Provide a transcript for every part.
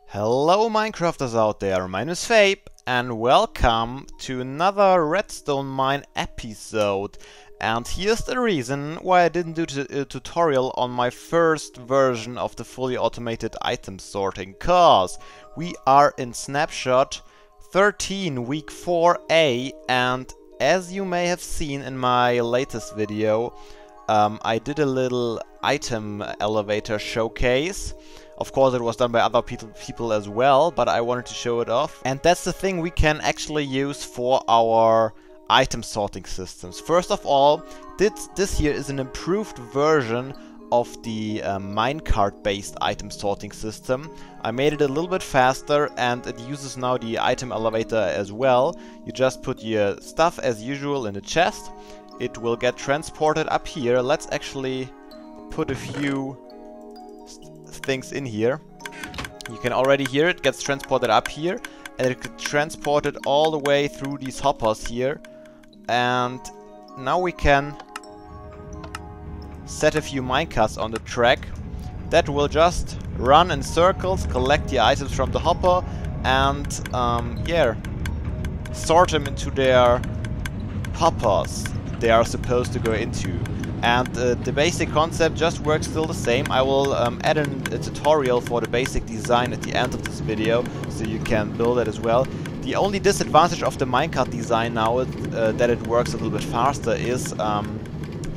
Hello Minecrafters out there, my name is Fabe and welcome to another RedStoneMine episode. And here's the reason why I didn't do a tutorial on my first version of the fully automated item sorting, cause we are in snapshot 13 week 4a, and as you may have seen in my latest video, I did a little item elevator showcase. Of course it was done by other people as well, but I wanted to show it off. And that's the thing we can actually use for our item sorting systems. First of all, this here is an improved version of the minecart based item sorting system. I made it a little bit faster and it uses now the item elevator as well. You just put your stuff as usual in the chest. It will get transported up here. Let's actually put a few things in here. You can already hear it gets transported up here, and it gets transported all the way through these hoppers here. And now we can set a few minecarts on the track that will just run in circles, collect the items from the hopper, and sort them into their hoppers they are supposed to go into. And the basic concept just works still the same. I will add a tutorial for the basic design at the end of this video, so you can build it as well. The only disadvantage of the minecart design now that it works a little bit faster is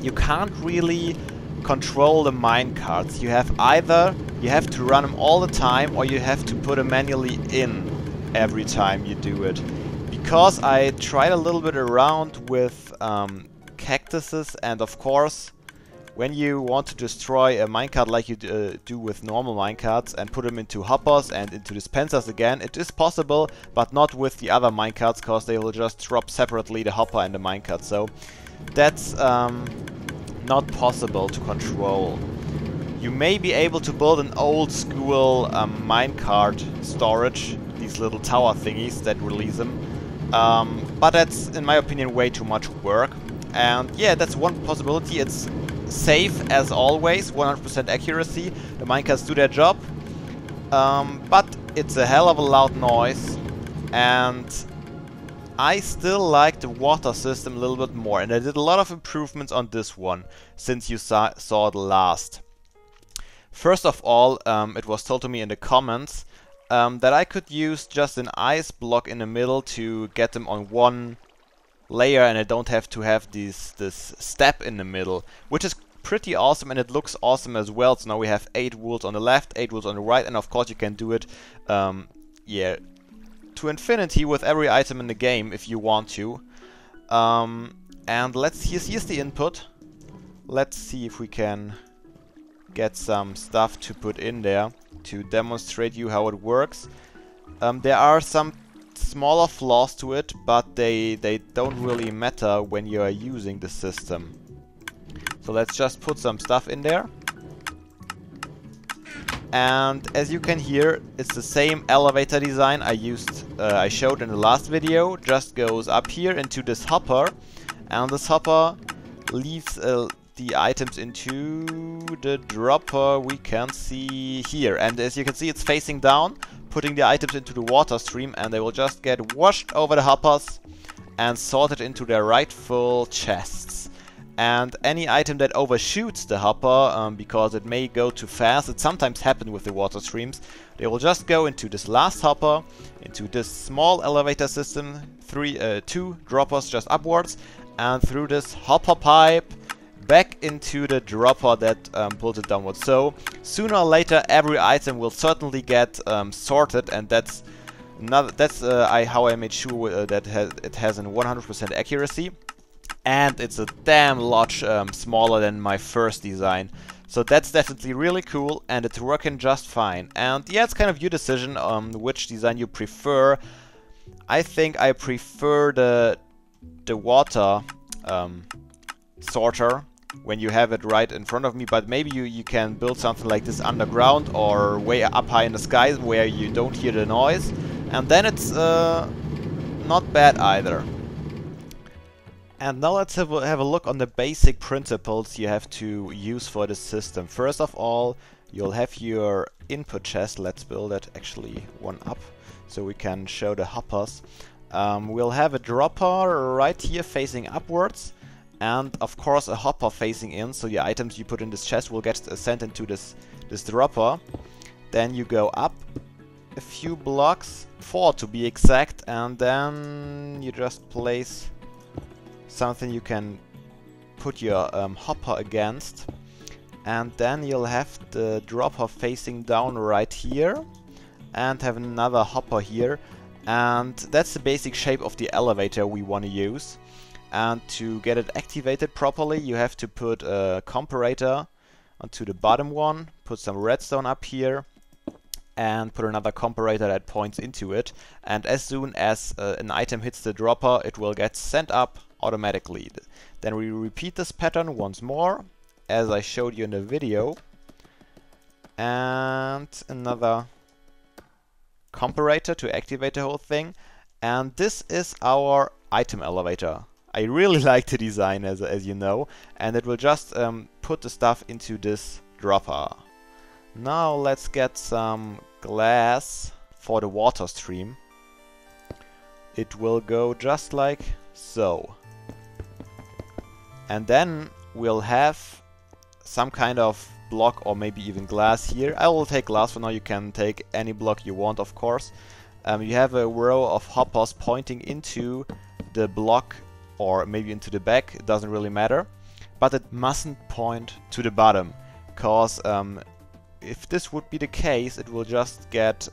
you can't really control the minecarts. You have to run them all the time, or you have to put them manually in every time you do it. Because I tried a little bit around with cactuses, and of course when you want to destroy a minecart like you do with normal minecarts and put them into hoppers and into dispensers again, it is possible, but not with the other minecarts, because they will just drop separately, the hopper and the minecart. So that's not possible to control. You may be able to build an old school minecart storage, these little tower thingies that release them, but that's in my opinion way too much work. And yeah, that's one possibility. It's safe as always, 100% accuracy. The minecarts do their job, but it's a hell of a loud noise, and I still like the water system a little bit more, and I did a lot of improvements on this one since you saw it last. First of all, it was told to me in the comments that I could use just an ice block in the middle to get them on one layer, and I don't have to have this step in the middle, which is pretty awesome, and it looks awesome as well. So now we have 8 woods on the left, 8 woods on the right, and of course you can do it to infinity with every item in the game if you want to. And here's the input. Let's see if we can get some stuff to put in there to demonstrate you how it works. There are some smaller flaws to it, but they don't really matter when you are using the system. So let's just put some stuff in there. And as you can hear, it's the same elevator design I showed in the last video. Just goes up here into this hopper, and this hopper leaves the items into the dropper we can see here. And as you can see, it's facing down, putting the items into the water stream, and they will just get washed over the hoppers and sorted into their rightful chests. And any item that overshoots the hopper, because it may go too fast, it sometimes happens with the water streams, they will just go into this last hopper, into this small elevator system, 2 droppers just upwards, and through this hopper pipe back into the dropper that pulls it downwards. So sooner or later every item will certainly get sorted, and that's how I made sure that it has a 100% accuracy, and it's a damn lot smaller than my first design. So that's definitely really cool, and it's working just fine. And yeah, it's kind of your decision on which design you prefer. I think I prefer the water sorter when you have it right in front of me, but maybe you can build something like this underground or way up high in the sky where you don't hear the noise, and then it's not bad either. And now let's have a look on the basic principles you have to use for this system. First of all, you'll have your input chest. Let's build it actually one up so we can show the hoppers. We'll have a dropper right here facing upwards, and of course a hopper facing in, so the items you put in this chest will get sent into this dropper. Then you go up a few blocks, 4 to be exact, and then you just place something you can put your hopper against, and then you'll have the dropper facing down right here and have another hopper here, and that's the basic shape of the elevator we want to use. And to get it activated properly, you have to put a comparator onto the bottom one, put some redstone up here, and put another comparator that points into it. And as soon as an item hits the dropper, it will get sent up automatically. Then we repeat this pattern once more, as I showed you in the video. And another comparator to activate the whole thing. And this is our item elevator. I really like the design, as you know, and it will just put the stuff into this dropper. Now let's get some glass for the water stream. It will go just like so. And then we'll have some kind of block or maybe even glass here. I will take glass for now, you can take any block you want, of course. You have a row of hoppers pointing into the block or maybe into the back, it doesn't really matter. But it mustn't point to the bottom, because if this would be the case, it will just get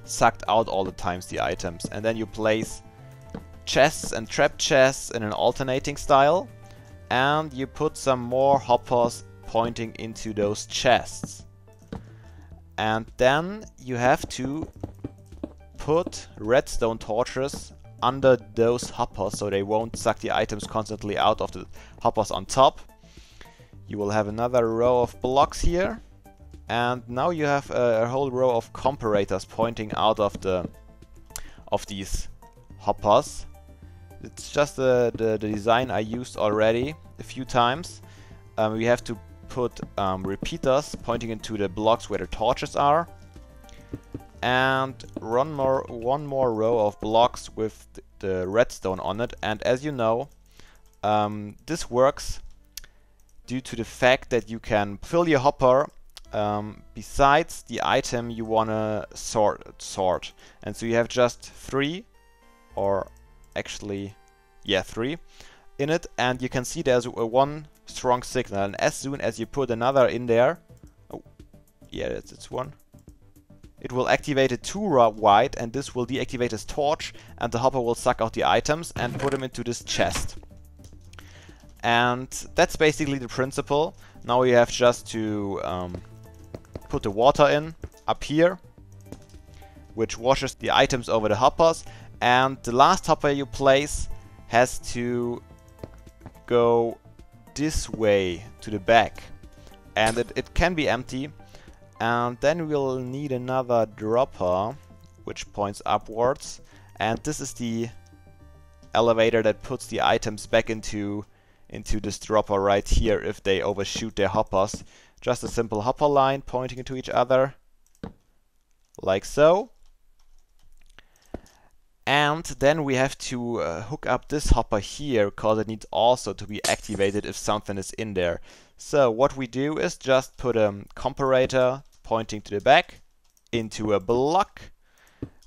sucked out all the times, the items. And then you place chests and trap chests in an alternating style, and you put some more hoppers pointing into those chests. And then you have to put redstone torches under those hoppers so they won't suck the items constantly out of the hoppers on top. You will have another row of blocks here, and now you have a whole row of comparators pointing out of these hoppers. It's just the design I used already a few times. We have to put repeaters pointing into the blocks where the torches are, and one more row of blocks with the redstone on it. And as you know, this works due to the fact that you can fill your hopper besides the item you wanna sort. And so you have just 3, or actually, yeah, 3 in it, and you can see there's one strong signal, and as soon as you put another in there, oh, yeah, it's one. It will activate it too wide, and this will deactivate this torch, and the hopper will suck out the items and put them into this chest. And that's basically the principle. Now you have just to put the water in up here, which washes the items over the hoppers, and the last hopper you place has to go this way to the back, and it can be empty. And then we'll need another dropper which points upwards, and this is the elevator that puts the items back into this dropper right here if they overshoot their hoppers. Just a simple hopper line pointing into each other, like so. And then we have to hook up this hopper here, because it needs also to be activated if something is in there. So what we do is just put a comparator pointing to the back into a block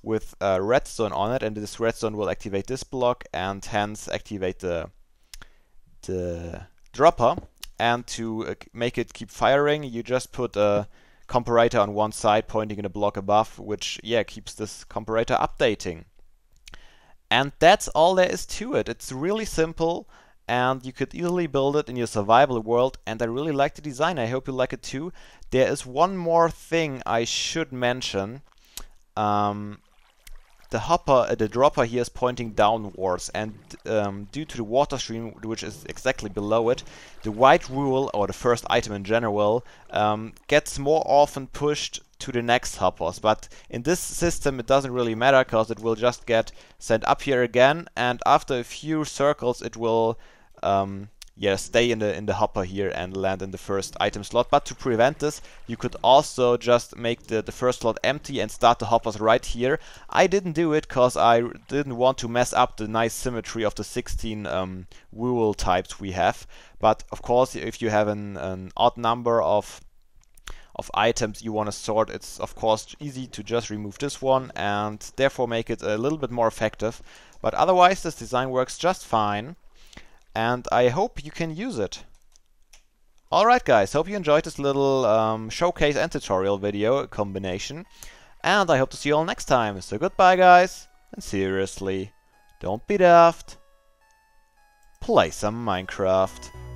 with redstone on it, and this redstone will activate this block and hence activate the dropper. And to make it keep firing, you just put a comparator on one side pointing in a block above, which, yeah, keeps this comparator updating. And that's all there is to it. It's really simple, and you could easily build it in your survival world, and I really like the design. I hope you like it too. There is one more thing I should mention. The dropper here is pointing downwards, and due to the water stream, which is exactly below it, the white rule, or the first item in general, gets more often pushed to the next hoppers. But in this system it doesn't really matter, because it will just get sent up here again, and after a few circles it will yeah, stay in the hopper here and land in the first item slot. But to prevent this, you could also just make the first slot empty and start the hoppers right here. I didn't do it because I didn't want to mess up the nice symmetry of the 16 rule types we have. But of course, if you have an odd number of items you want to sort, it's of course easy to just remove this one and therefore make it a little bit more effective. But otherwise, this design works just fine, and I hope you can use it. Alright guys, hope you enjoyed this little showcase and tutorial video combination, and I hope to see you all next time. So goodbye guys, and seriously, don't be daft, play some Minecraft.